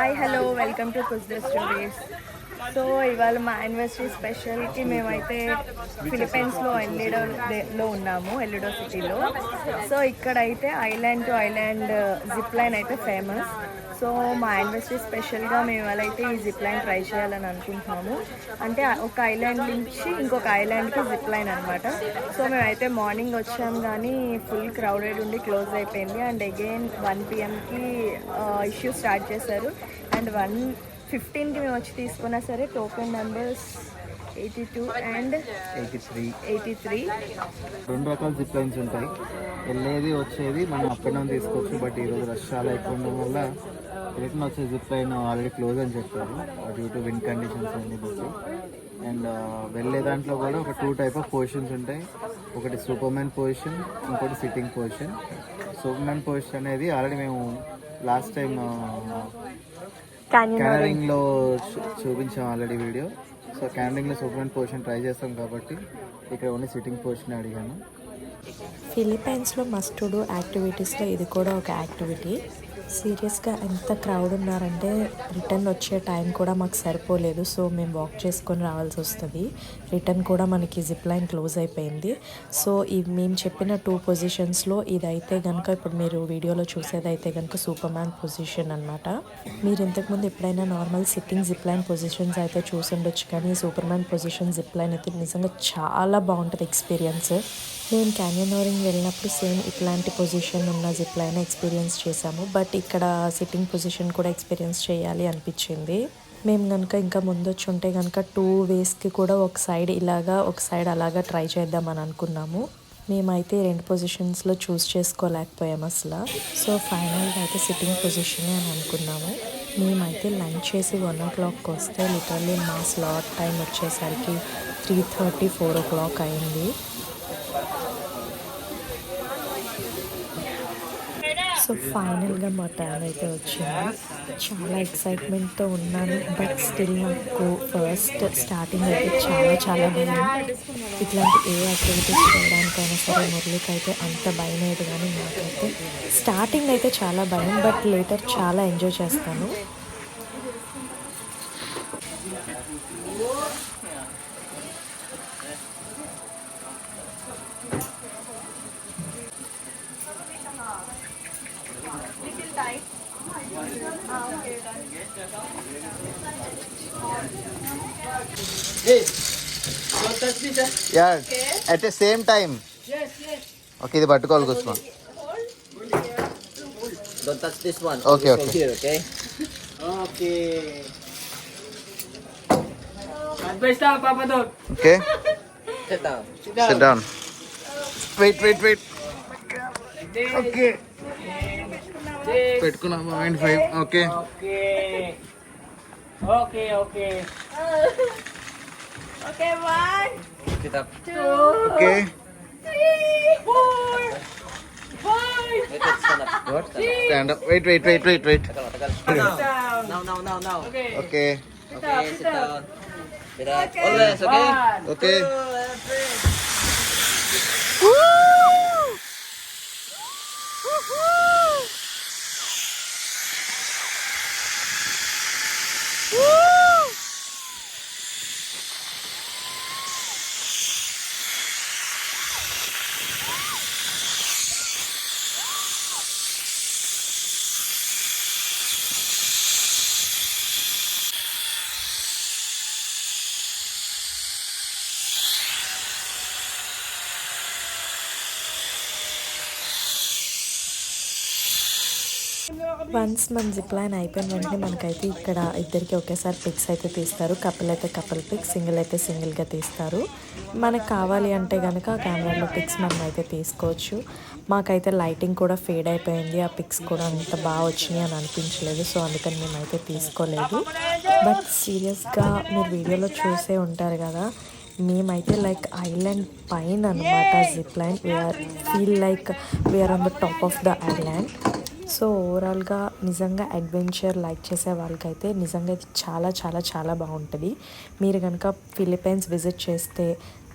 Hi hello welcome to కుజ్దే stories. So ఇవాళ మా యానివర్సరీ స్పెషల్కి మేమైతే ఫిలిప్పైన్స్లో ఎల్లిడోలో ఉన్నాము, ఎల్లిడో సిటీలో. సో ఇక్కడైతే island to island zip line అయితే ఫేమస్. సో మా యానివర్సరీ స్పెషల్గా మేము ఇవాళ అయితే ఈ జిప్ లైన్ ట్రై చేయాలని అనుకుంటున్నాము. అంటే ఒక ఐలాండ్ నుంచి ఇంకొక ఐలాండ్కి జిప్ లైన్ అనమాట. సో మేమైతే మార్నింగ్ వచ్చాము కానీ ఫుల్ క్రౌడెడ్ ఉండి క్లోజ్ అయిపోయింది. And again 1 PM issue start చేశారు. అండ్ 1:15కి మేము వచ్చి తీసుకున్నా సరే టోకెన్ నెంబర్స్ 82 అండ్ 83. 2 రకాల జిప్ లైన్స్ ఉంటాయి. వెళ్ళేది వచ్చేది మనం అప్ అండ్ డౌన్ తీసుకోవచ్చు. బట్ ఈరోజు రష్ చాలా ఎక్కువ ఉండడం వల్ల రిటర్న్ వచ్చే జిప్ లైన్ ఆల్రెడీ క్లోజ్ అని చెప్పారు డ్యూ టు విండ్ కండిషన్స్ అన్ని బట్టి. అండ్ వెళ్ళే దాంట్లో కూడా ఒక 2 టైప్ ఆఫ్ పొజిషన్స్ ఉంటాయి. ఒకటి సూపర్మ్యాన్ పొజిషన్, ఇంకోటి సిట్టింగ్ పొజిషన్. సూపర్మ్యాన్ పొజిషన్ అనేది ఆల్రెడీ మేము లాస్ట్ టైం క్యానరింగ్లో చూపించాం ఆల్రెడీ వీడియో. సో క్యానరింగ్లో సూపర్మ్యాన్ పొజిషన్ ట్రై చేస్తాం కాబట్టి ఇక్కడ ఓన్లీ సిట్టింగ్ పొజిషన్ అడిగాను. ఫిలిప్పైన్స్లో మస్ట్ టు డూ యాక్టివిటీస్లో ఇది కూడా ఒక యాక్టివిటీ. సీరియస్గా ఎంత క్రౌడ్ ఉన్నారంటే రిటర్న్ వచ్చే టైం కూడా మాకు సరిపోలేదు. సో మేము వాక్ చేసుకొని రావాల్సి వస్తుంది. రిటర్న్ కూడా మనకి జిప్ లైన్ క్లోజ్ అయిపోయింది. సో మేము చెప్పిన 2 పొజిషన్స్లో ఇదైతే కనుక ఇప్పుడు మీరు వీడియోలో చూసేదైతే కనుక సూపర్మ్యాన్ పొజిషన్ అనమాట. మీరు ఇంతకుముందు ఎప్పుడైనా normal sitting zip line positions అయితే చూసి ఉండొచ్చు, కానీ సూపర్మ్యాన్ పొజిషన్ జిప్ లైన్ అయితే నిజంగా చాలా బాగుంటుంది ఎక్స్పీరియన్స్. నేను క్యాన్యనోరింగ్ వెళ్ళినప్పుడు సేమ్ ఇట్లాంటి పొజిషన్ ఉన్న జిప్ లైన్ ఎక్స్పీరియన్స్ చేశాము. బట్ ఇక్కడ సిట్టింగ్ పొజిషన్ కూడా ఎక్స్పీరియన్స్ చేయాలి అనిపించింది. మేము కనుక ఇంకా ముందు వచ్చి ఉంటే కనుక 2 వేస్కి కూడా ఒక సైడ్ ఇలాగా ఒక సైడ్ అలాగా ట్రై చేద్దామని అనుకున్నాము. మేమైతే 2 పొజిషన్స్లో చూస్ చేసుకోలేకపోయాము అసలు. సో ఫైనల్గా అయితే సిట్టింగ్ పొజిషనే అని అనుకున్నాము. మేమైతే లంచ్ చేసి 1 o'clock వస్తే లిటరల్లీ మా స్లాట్ టైం వచ్చేసరికి 3:30, 4 o'clock అయింది. సో ఫైనల్గా మా టైం అయితే వచ్చింది. చాలా ఎక్సైట్మెంట్తో ఉన్నాను. బట్ స్టిల్ నాకు ఫస్ట్ స్టార్టింగ్ అయితే చాలా భయం. ఇట్లాంటి ఏ యాక్టివిటీస్ చేయడానికైనా సరే మురళికి అయితే అంత భయం లేదు, కానీ నాకైతే స్టార్టింగ్ అయితే చాలా భయం. బట్ లేటర్ చాలా ఎంజాయ్ చేస్తాను. At the same time okay, ఇది పట్టుకోవాలి కూర్చో. Don't touch this one. Okay, Go okay. here, okay? Okay Sit down. Sit down. Wait okay పెట్టుకున్నాం. 5. Okay okay 1 Sit up. 2 okay 3 4 5 Wait, stand up. Good. Stand up. Wait. Tagal. Now. Okay Okay, sit down. Sit up. Always, okay? Okay once మన zip line అయిపోయిన వెంటనే మనకైతే ఇక్కడ ఇద్దరికి ఒకేసారి pics అయితే తీస్తారు. కపుల్ అయితే కపుల్ పిక్, సింగిల్ అయితే సింగిల్గా తీస్తారు. మనకు కావాలి అంటే కనుక కెమెరాలో పిక్స్ మనం అయితే తీసుకోవచ్చు. మాకైతే లైటింగ్ కూడా ఫేడ్ అయిపోయింది. ఆ పిక్స్ కూడా అంత బాగా వచ్చినాయి అని అనిపించలేదు. సో అందుకని మేమైతే తీసుకోలేదు. బట్ సీరియస్గా మీరు వీడియోలో చూసే ఉంటారు కదా, మేమైతే లైక్ ఐలాండ్ పైన అనమాట zip line. Feel like we're on the top of the island. So ఓవరాల్గా నిజంగా అడ్వెంచర్ లైక్ చేసే వాళ్ళకైతే నిజంగా ఇది చాలా చాలా చాలా బాగుంటుంది. మీరు కనుక ఫిలిప్పైన్స్ విజిట్ చేస్తే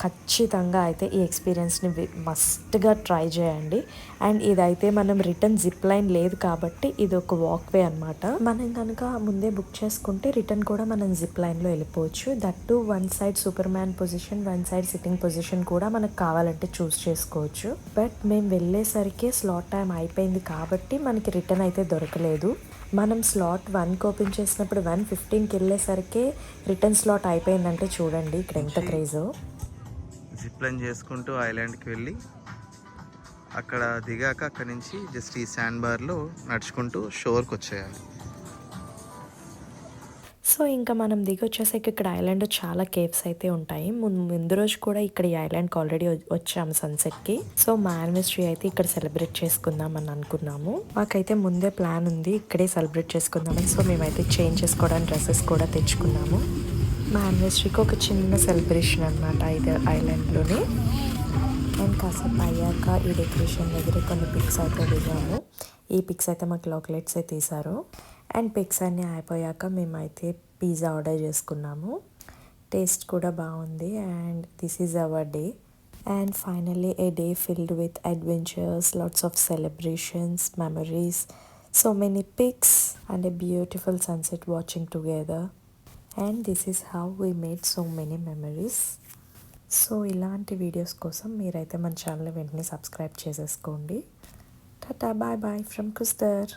ఖచ్చితంగా అయితే ఈ ఎక్స్పీరియన్స్ని మస్ట్గా ట్రై చేయండి. అండ్ ఇదైతే మనం రిటర్న్ జిప్ లైన్ లేదు కాబట్టి ఇది ఒక వాక్వే అనమాట. మనం కనుక ముందే బుక్ చేసుకుంటే రిటర్న్ కూడా మనం జిప్ లైన్లో వెళ్ళిపోవచ్చు. That one side super man position, one side sitting position కూడా మనకు కావాలంటే చూస్ చేసుకోవచ్చు. బట్ మేము వెళ్ళేసరికి స్లాట్ టైం అయిపోయింది కాబట్టి మనకి రిటర్న్ అయితే దొరకలేదు. మనం స్లాట్ 1కి ఓపెన్ చేసినప్పుడు 1:15కి వెళ్ళేసరికి రిటర్న్ స్లాట్ అయిపోయిందంటే చూడండి ఇక్కడ ఎంత క్రేజో. జిప్ లైన్ చేసుకుంటూ ఐలాండ్కి వెళ్ళి అక్కడ దిగాక అక్కడి నుంచి జస్ట్ ఈ శాండ్ బార్లో నడుచుకుంటూ షోర్కి వచ్చేయాలి. సో ఇంకా మనం దిగి వచ్చేసరికి ఇక్కడ ఐలాండ్ చాలా కేవ్స్ అయితే ఉంటాయి. ముందు రోజు కూడా ఇక్కడ ఈ ఐలాండ్కి ఆల్రెడీ వచ్చాము సన్సెట్కి. సో మా యానివర్సరీ అయితే ఇక్కడ సెలబ్రేట్ చేసుకుందాం అని అనుకున్నాము. మాకైతే ముందే ప్లాన్ ఉంది ఇక్కడే సెలబ్రేట్ చేసుకుందామని. సో మేమైతే చేంజ్ చేసుకోవడానికి డ్రెస్సెస్ కూడా తెచ్చుకున్నాము. మా యానివర్సరీకి ఒక చిన్న సెలబ్రేషన్ అనమాట ఇది ఐలాండ్లోనే. అండ్ కాసేపు అయ్యాక ఈ డెకరేషన్ దగ్గర కొన్ని పిక్స్ అయితే దిగాము. ఈ పిక్స్ అయితే మాకు లాక్లెట్సే తీశారు. అండ్ పిక్స్ అన్నీ అయిపోయాక మేమైతే పిజ్జా ఆర్డర్ చేసుకున్నాము. టేస్ట్ కూడా బాగుంది. And this is our day. And finally a day filled with adventures, lots of celebrations, memories, so many pics and a beautiful sunset watching together. And this is how we made so many memories. So ఇలాంటి videos కోసం మీరైతే మన channel వెంటనే subscribe చేసేసుకోండి. Tata bye bye from కుస్తర్.